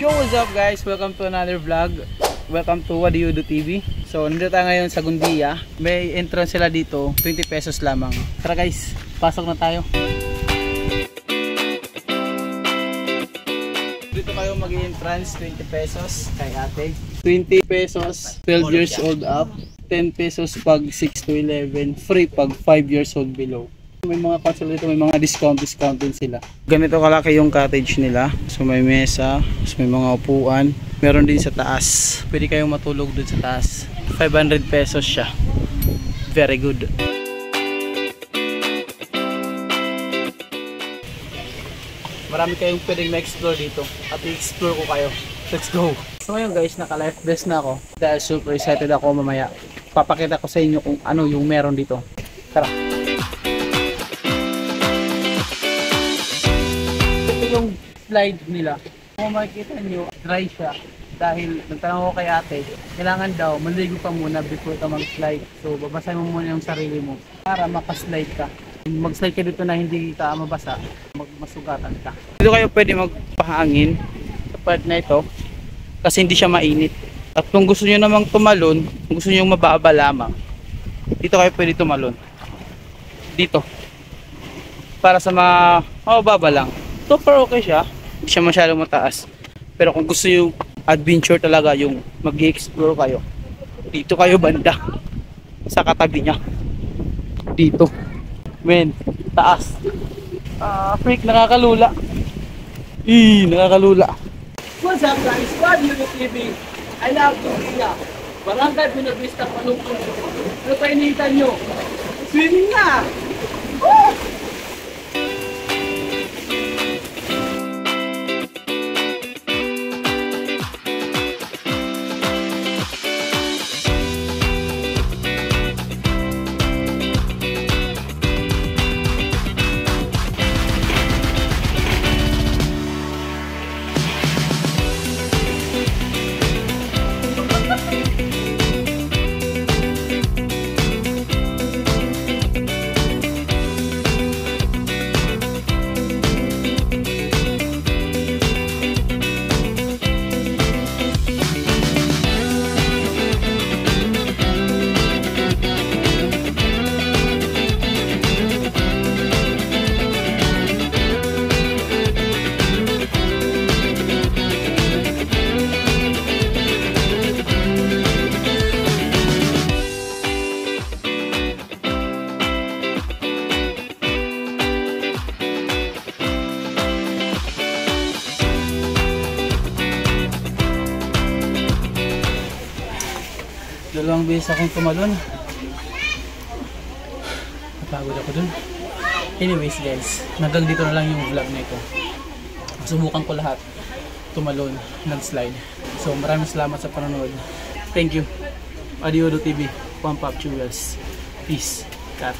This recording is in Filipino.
Yo, what's up guys? Welcome to another vlog. Welcome to What Do You Do TV. So, nandito tayo ngayon sa Gundia. May entrance sila dito, 20 pesos lamang. Tara guys, pasok na tayo. Dito kayo mag-entrance, 20 pesos kay ate. 20 pesos, 12 years old up. 10 pesos pag 6 to 11. Free pag 5 years old below. May mga console dito, may mga discount din sila. Ganito kalaki yung cottage nila. So may mesa, so may mga upuan. Meron din sa taas. Pwede kayong matulog dun sa taas. 500 pesos siya. Very good. Marami kayong pwedeng ma-explore dito. At i-explore ko kayo. Let's go! So ngayon guys, naka-life vest na ako. Dahil super excited ako mamaya. Papakita ko sa inyo kung ano yung meron dito. Tara! Yung slide nila, kung makikita nyo, dry siya dahil nagtanong ko kay ate, kailangan daw maligo ka muna before ka mag-slide. So babasahin mo muna yung sarili mo para makaslide ka. Mag-slide ka dito na hindi ka mabasa, masugatan ka. Dito kayo pwede magpahangin sa part na ito kasi hindi siya mainit. At kung gusto nyo namang tumalon, kung gusto nyo mababa lamang, dito kayo pwede tumalon. Dito. Para sa mga mababa lang. Super okay siya, hindi siya masyadong mataas. Pero kung gusto yung adventure talaga, yung mag-explore kayo, dito kayo banda sa katabi niya. Dito. Men, taas. Freak, nakakalula. Nakakalula. What's up guys? What Do You Do TV? I love Gundia. Barangay Buena Vista, Palungkong. Ano pa inihitan nyo? Swimming na! Woo! Dalawang beses akong tumalon. Napagod ako dun. Anyways guys, hanggang dito na lang yung vlog na ito. Subukan ko lahat tumalon, nag-slide. So maraming salamat sa panonood. Thank you. What Do You Do TV, Pump Up Jewels. Peace. Cut.